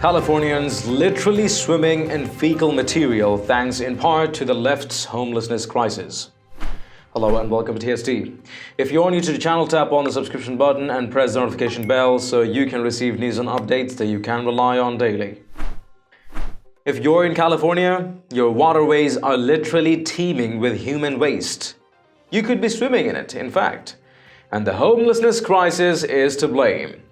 Californians literally swimming in fecal material thanks in part to the left's homelessness crisis. Hello and welcome to TST. If you're new to the channel, tap on the subscription button and press the notification bell so you can receive news and updates that you can rely on daily. If you're in California, your waterways are literally teeming with human waste. You could be swimming in it, in fact. And the homelessness crisis is to blame.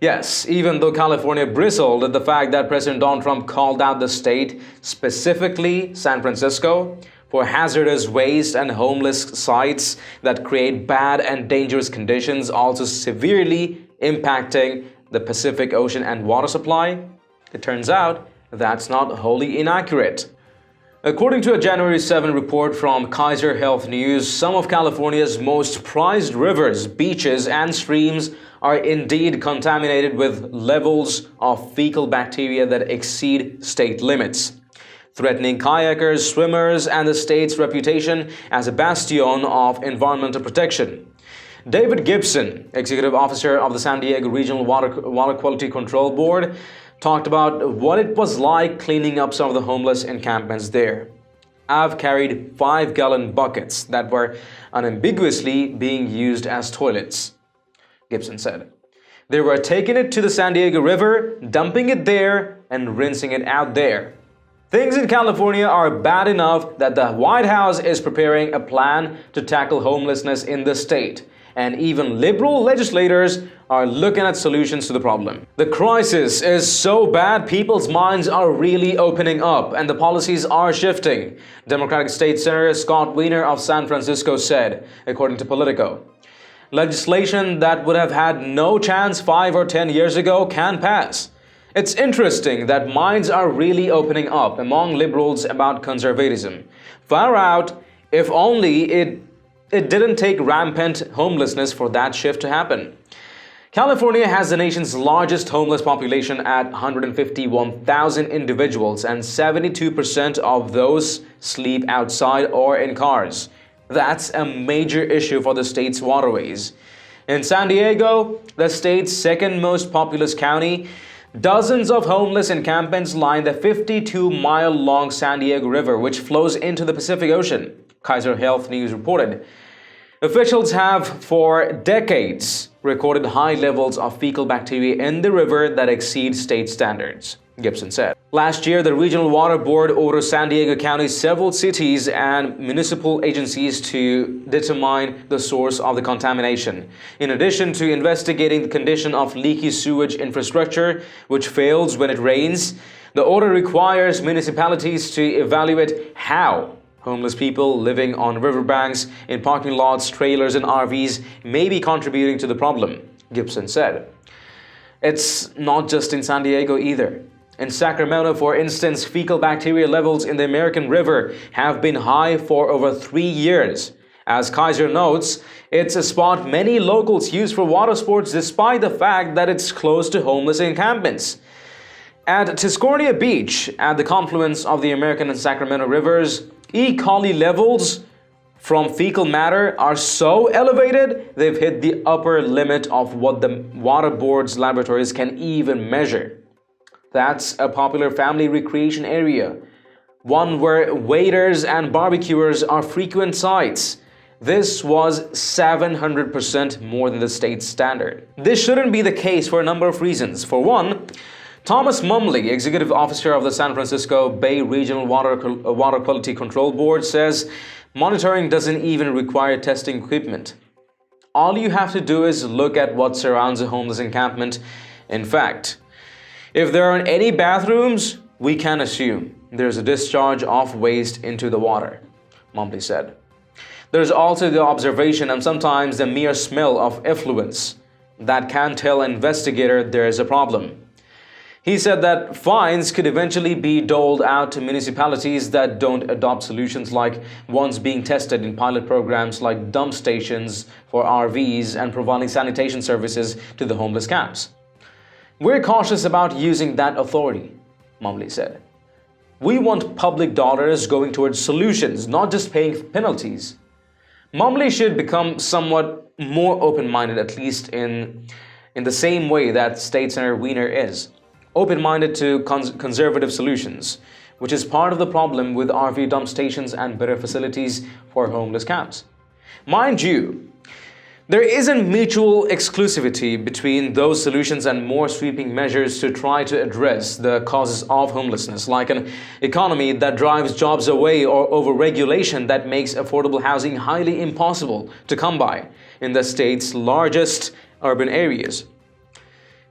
Yes, even though California bristled at the fact that President Donald Trump called out the state, specifically San Francisco, for hazardous waste and homeless sites that create bad and dangerous conditions, also severely impacting the Pacific Ocean and water supply, it turns out that's not wholly inaccurate. According to a January 7 report from Kaiser Health News, some of California's most prized rivers, beaches, and streams are indeed contaminated with levels of fecal bacteria that exceed state limits, threatening kayakers, swimmers, and the state's reputation as a bastion of environmental protection. David Gibson, executive officer of the San Diego Regional Water Quality Control Board, talked about what it was like cleaning up some of the homeless encampments there. I've carried 5-gallon buckets that were unambiguously being used as toilets, Gibson said. They were taking it to the San Diego River, dumping it there, and rinsing it out there. Things in California are bad enough that the White House is preparing a plan to tackle homelessness in the state. And even liberal legislators are looking at solutions to the problem. The crisis is so bad, people's minds are really opening up and the policies are shifting, Democratic State Senator Scott Wiener of San Francisco said, according to Politico. Legislation that would have had no chance 5 or 10 years ago can pass. It's interesting that minds are really opening up among liberals about conservatism. Far out, if only it didn't take rampant homelessness for that shift to happen. California has the nation's largest homeless population at 151,000 individuals, and 72% of those sleep outside or in cars. That's a major issue for the state's waterways. In San Diego, the state's second most populous county, dozens of homeless encampments line the 52-mile-long San Diego River, which flows into the Pacific Ocean, Kaiser Health News reported. Officials have, for decades, recorded high levels of fecal bacteria in the river that exceed state standards, Gibson said. Last year, the Regional Water Board ordered San Diego County's several cities and municipal agencies to determine the source of the contamination. In addition to investigating the condition of leaky sewage infrastructure, which fails when it rains, the order requires municipalities to evaluate how homeless people living on riverbanks, in parking lots, trailers, and RVs may be contributing to the problem, Gibson said. It's not just in San Diego either. In Sacramento, for instance, fecal bacteria levels in the American River have been high for over 3 years. As Kaiser notes, it's a spot many locals use for water sports despite the fact that it's close to homeless encampments. At Tiscornia Beach, at the confluence of the American and Sacramento rivers, E. coli levels from fecal matter are so elevated, they've hit the upper limit of what the water board's laboratories can even measure. That's a popular family recreation area, one where waders and barbecuers are frequent sights. This was 700% more than the state standard. This shouldn't be the case for a number of reasons. For one, Thomas Mumley, executive officer of the San Francisco Bay Regional Water Quality Control Board, says monitoring doesn't even require testing equipment. All you have to do is look at what surrounds a homeless encampment. In fact, if there aren't any bathrooms, we can assume there's a discharge of waste into the water, Mumley said. There's also the observation and sometimes the mere smell of effluents that can tell an investigator there is a problem. He said that fines could eventually be doled out to municipalities that don't adopt solutions like ones being tested in pilot programs like dump stations for RVs and providing sanitation services to the homeless camps. We're cautious about using that authority, Mumley said. We want public dollars going towards solutions, not just paying penalties. Mumley should become somewhat more open-minded, at least in in the same way that State Senator Wiener is, open-minded to conservative solutions, which is part of the problem with RV dump stations and better facilities for homeless camps. Mind you, there isn't mutual exclusivity between those solutions and more sweeping measures to try to address the causes of homelessness, like an economy that drives jobs away or overregulation that makes affordable housing highly impossible to come by in the state's largest urban areas.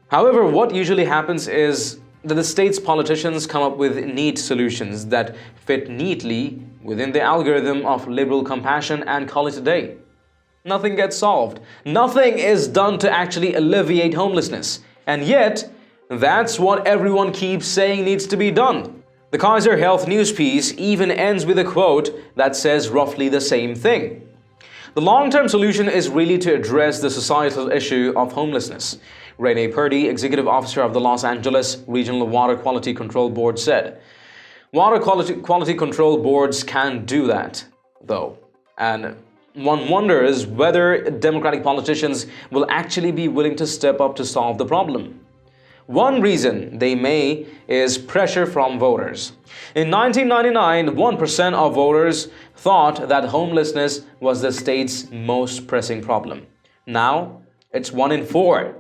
However, what usually happens is that the state's politicians come up with neat solutions that fit neatly within the algorithm of liberal compassion and call it a day. Nothing gets solved. Nothing is done to actually alleviate homelessness. And yet, that's what everyone keeps saying needs to be done. The Kaiser Health news piece even ends with a quote that says roughly the same thing. The long-term solution is really to address the societal issue of homelessness. Renee Purdy, executive officer of the Los Angeles Regional Water Quality Control Board, said, "Water quality control boards can do that, though. And one wonders whether Democratic politicians will actually be willing to step up to solve the problem. One reason they may is pressure from voters. In 1999, 1% of voters thought that homelessness was the state's most pressing problem. Now, it's 1 in 4.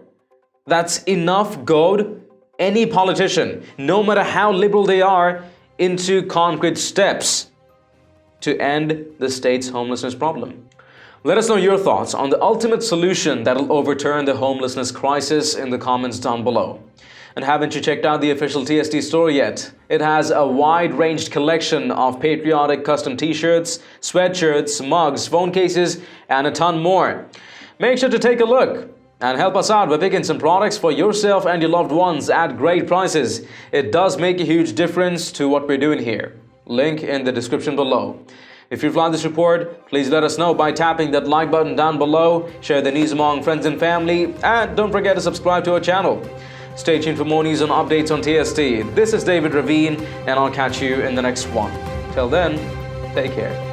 That's enough goad any politician, no matter how liberal they are, into concrete steps to end the state's homelessness problem." Let us know your thoughts on the ultimate solution that will overturn the homelessness crisis in the comments down below. And haven't you checked out the official TST store yet? It has a wide-ranged collection of patriotic custom t-shirts, sweatshirts, mugs, phone cases, and a ton more. Make sure to take a look and help us out by picking some products for yourself and your loved ones at great prices. It does make a huge difference to what we're doing here. Link in the description below. If you've liked this report, please let us know by tapping that like button down below, share the news among friends and family, and don't forget to subscribe to our channel. Stay tuned for more news and updates on TST. This is David Ravine, and I'll catch you in the next one. Till then, take care.